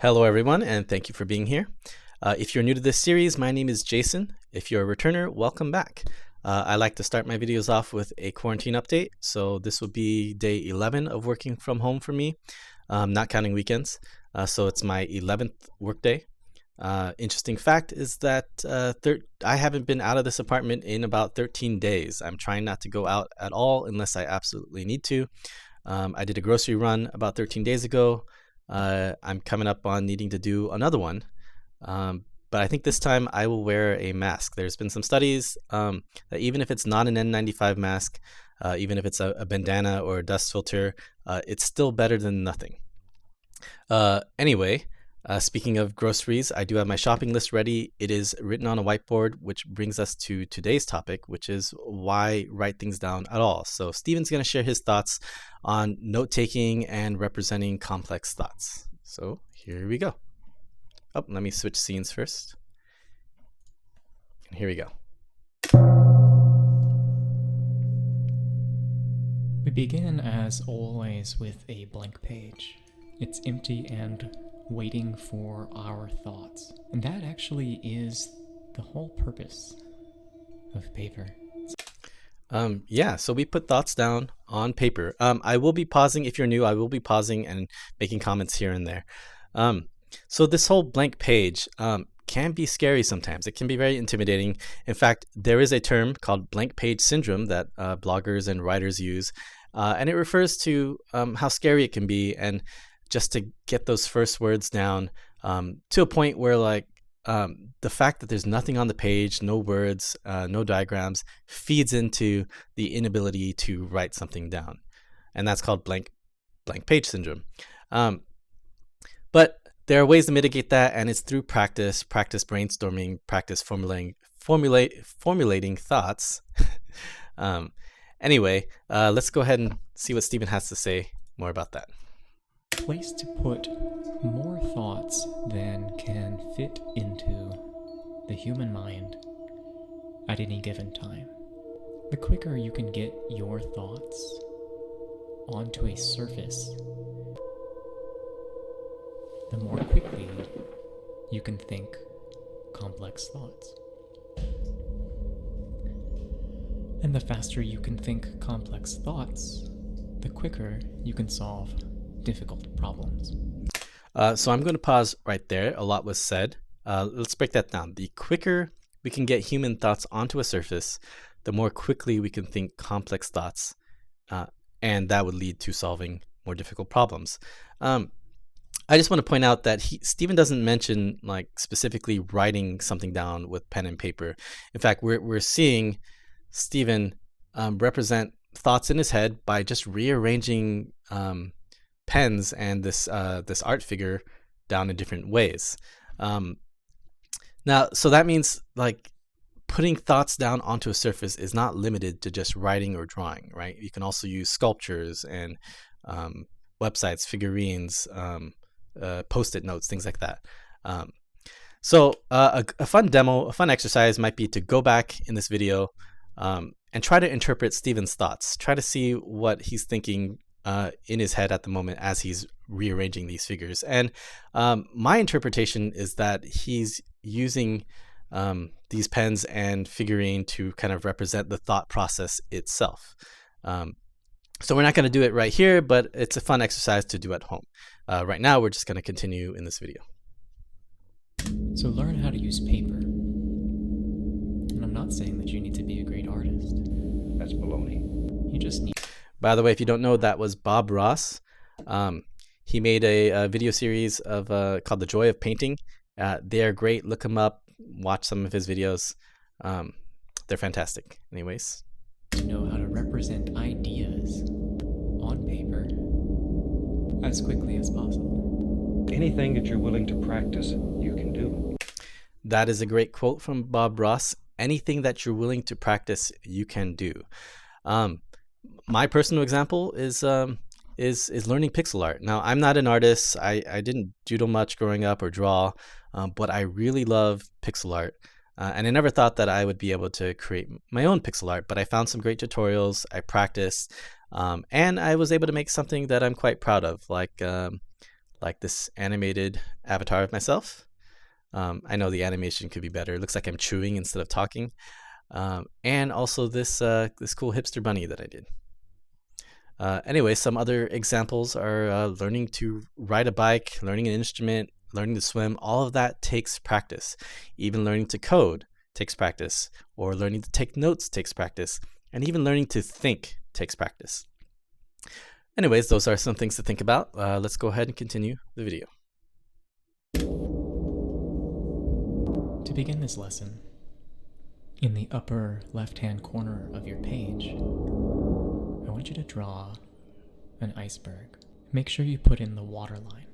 Hello everyone, and thank you for being here. If you're new to this series, my name is Jason. If you're a returner, welcome back. I like to start my videos off with a quarantine update. So this will be day 11 of working from home for me, not counting weekends. So it's my 11th workday. Interesting fact is that I haven't been out of this apartment in about 13 days. I'm trying not to go out at all unless I absolutely need to. I did a grocery run about 13 days ago. I'm coming up on needing to do another one. But I think this time I will wear a mask. There's been some studies that even if it's not an N95 mask, even if it's a bandana or a dust filter, it's still better than nothing. Anyway, speaking of groceries, I do have my shopping list ready. It is written on a whiteboard, which brings us to today's topic, which is why write things down at all. So Steven's going to share his thoughts on note-taking and representing complex thoughts. So here we go. Oh, let me switch scenes first. And here we go. We begin, as always, with a blank page. It's empty and waiting for our thoughts. And that actually is the whole purpose of paper. Yeah, so we put thoughts down on paper. I will be pausing, if you're new, I will be pausing and making comments here and there. So this whole blank page can be scary sometimes. It can be very intimidating. In fact, there is a term called blank page syndrome that bloggers and writers use, and it refers to how scary it can be, and just to get those first words down to a point where the fact that there's nothing on the page, no words, no diagrams, feeds into the inability to write something down. And that's called blank page syndrome. But there are ways to mitigate that, and it's through practice brainstorming, practice formulating thoughts. Anyway, let's go ahead and see what Stephen has to say more about that. Place to put more thoughts than can fit into the human mind at any given time. The quicker you can get your thoughts onto a surface, the more quickly you can think complex thoughts. And the faster you can think complex thoughts, the quicker you can solve difficult problems. So I'm going to pause right there. A lot was said. Let's break that down. The quicker we can get human thoughts onto a surface, the more quickly we can think complex thoughts, and that would lead to solving more difficult problems. I just want to point out that Stephen doesn't mention specifically writing something down with pen and paper. In fact, we're seeing Stephen represent thoughts in his head by just rearranging pens and this art figure down in different ways. Now, so that means putting thoughts down onto a surface is not limited to just writing or drawing, right? You can also use sculptures and websites, figurines, post-it notes, things like that. So a fun demo, a fun exercise might be to go back in this video and try to interpret Stephen's thoughts. Try to see what he's thinking in his head at the moment as he's rearranging these figures. And my interpretation is that he's using these pens and figurine to kind of represent the thought process itself. So we're not going to do it right here, but it's a fun exercise to do at home. Right now, we're just going to continue in this video. So learn how to use paper. And I'm not saying that you need to be a great artist. That's baloney. You just need... By the way, if you don't know, that was Bob Ross. He made a video series of called The Joy of Painting. They are great. Look him up. Watch some of his videos. They're fantastic. Anyways. To know how to represent ideas on paper as quickly as possible. Anything that you're willing to practice, you can do. That is a great quote from Bob Ross. Anything that you're willing to practice, you can do. My personal example is learning pixel art. Now, I'm not an artist. I didn't doodle much growing up or draw, but I really love pixel art. And I never thought that I would be able to create my own pixel art, but I found some great tutorials. I practiced, and I was able to make something that I'm quite proud of, like like this animated avatar of myself. I know the animation could be better. It looks like I'm chewing instead of talking. And also this cool hipster bunny that I did. Anyway, some other examples are learning to ride a bike, learning an instrument, learning to swim. All of that takes practice. Even learning to code takes practice, or learning to take notes takes practice, and even learning to think takes practice. Anyways, those are some things to think about. Let's go ahead and continue the video. To begin this lesson, in the upper left-hand corner of your page, I want you to draw an iceberg. Make sure you put in the waterline.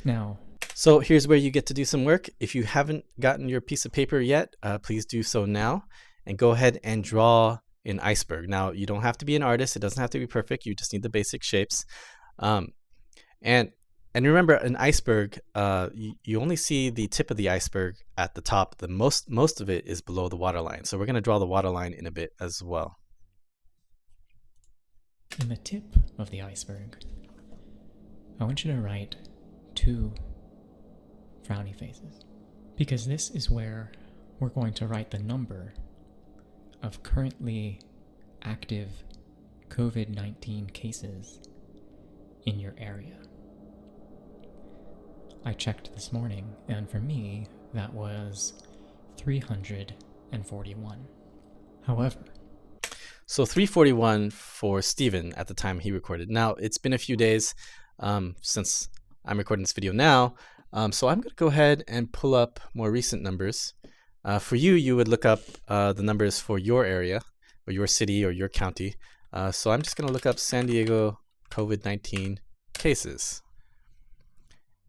Now, so here's where you get to do some work. If you haven't gotten your piece of paper yet, please do so now, and go ahead and draw an iceberg. Now, you don't have to be an artist. It doesn't have to be perfect. You just need the basic shapes. And remember, an iceberg, you only see the tip of the iceberg at the top. The most of it is below the waterline. So we're going to draw the waterline in a bit as well. in the tip of the iceberg, I want you to write 2 frowny faces, because this is where we're going to write the number of currently active COVID-19 cases in your area. I checked this morning, and for me, that was 341. However, So 341 for Steven at the time he recorded. Now, it's been a few days since I'm recording this video now, so I'm going to go ahead and pull up more recent numbers. For you, you would look up the numbers for your area, or your city, or your county. So I'm just going to look up San Diego COVID-19 cases.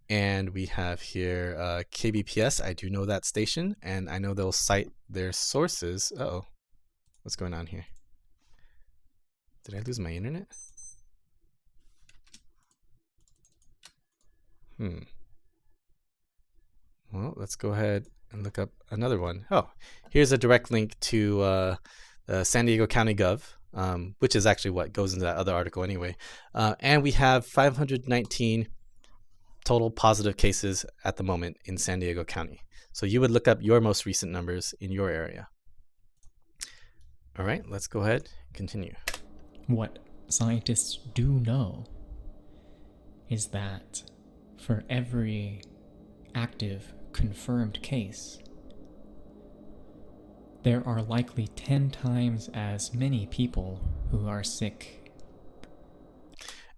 And we have here KBPS. I do know that station, and I know they'll cite their sources. Uh-oh, what's going on here? Did I lose my internet? Well, let's go ahead and look up another one. Oh, here's a direct link to the San Diego County Gov, which is actually what goes into that other article anyway. And we have 519 total positive cases at the moment in San Diego County. So you would look up your most recent numbers in your area. All right, let's go ahead and continue. what scientists do know is that for every active confirmed case, there are likely 10 times as many people who are sick.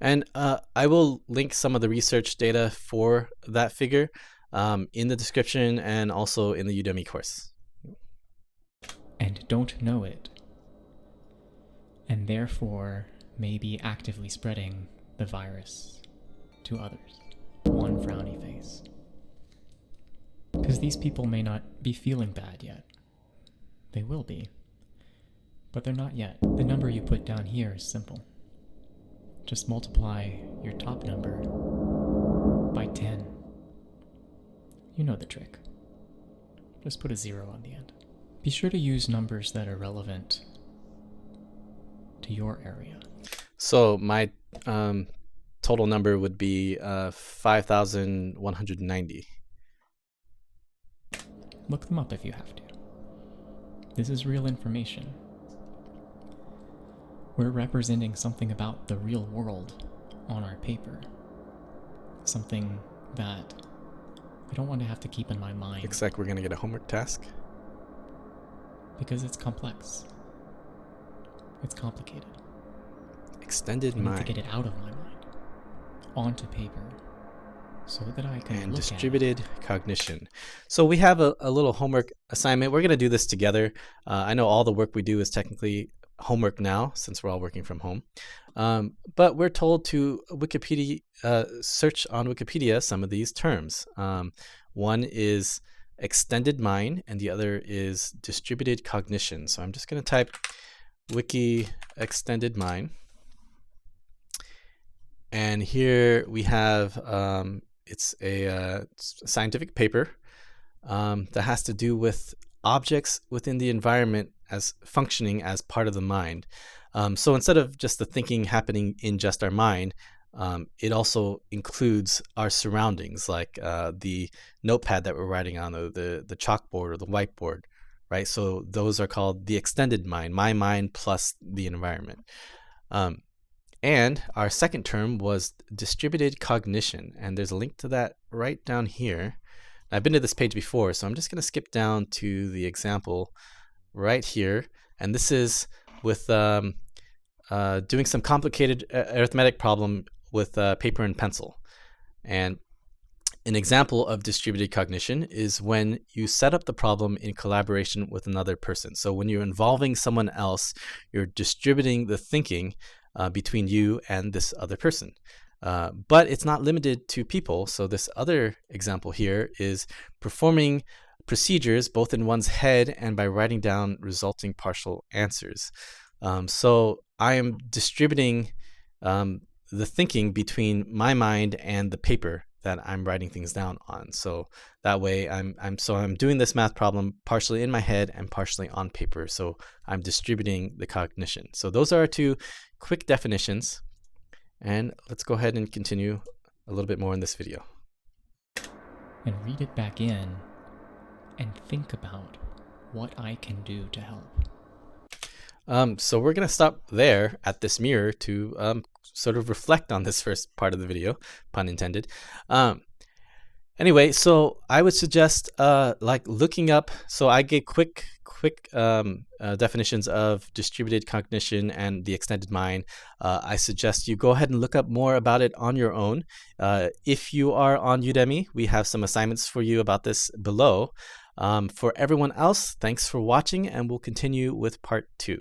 And I will link some of the research data for that figure in the description and also in the Udemy course. And don't know it, and therefore may be actively spreading the virus to others. 1 frowny face. Because these people may not be feeling bad yet. They will be, but they're not yet. The number you put down here is simple. Just multiply your top number by 10. You know the trick. Just put a 0 on the end. Be sure to use numbers that are relevant to your area. So my total number would be 5,190. Look them up if you have to. This is real information. We're representing something about the real world on our paper. Something that I don't want to have to keep in my mind. Looks like we're going to get a homework task. Because it's complex. It's complicated. Extended I need to mind get it out of my mind, onto paper, so that I can and look distributed cognition. So we have a little homework assignment. We're going to do this together. I know all the work we do is technically homework now, since we're all working from home. But we're told to Wikipedia search on Wikipedia some of these terms. One is extended mind, and the other is distributed cognition. So I'm just going to type wiki extended mind. And here we have, it's a scientific paper that has to do with objects within the environment as functioning as part of the mind. So instead of just the thinking happening in just our mind, It also includes our surroundings, like the notepad that we're writing on, the chalkboard or the whiteboard, right? So those are called the extended mind, my mind plus the environment. And our second term was distributed cognition, and there's a link to that right down here. I've been to this page before, so I'm just going to skip down to the example right here, and this is with doing some complicated arithmetic problem with paper and pencil. And an example of distributed cognition is when you set up the problem in collaboration with another person. So when you're involving someone else, you're distributing the thinking between you and this other person. But it's not limited to people. So this other example here is performing procedures both in one's head and by writing down resulting partial answers. So I am distributing the thinking between my mind and the paper that I'm writing things down on. So that way I'm doing this math problem partially in my head and partially on paper. So I'm distributing the cognition. So those are our two quick definitions. And let's go ahead and continue a little bit more in this video. And read it back in and think about what I can do to help. So we're going to stop there at this mirror to sort of reflect on this first part of the video, pun intended. Anyway, so I would suggest like looking up. So I gave quick definitions of distributed cognition and the extended mind. I suggest you go ahead and look up more about it on your own. If you are on Udemy, we have some assignments for you about this below. For everyone else, thanks for watching, and we'll continue with part 2.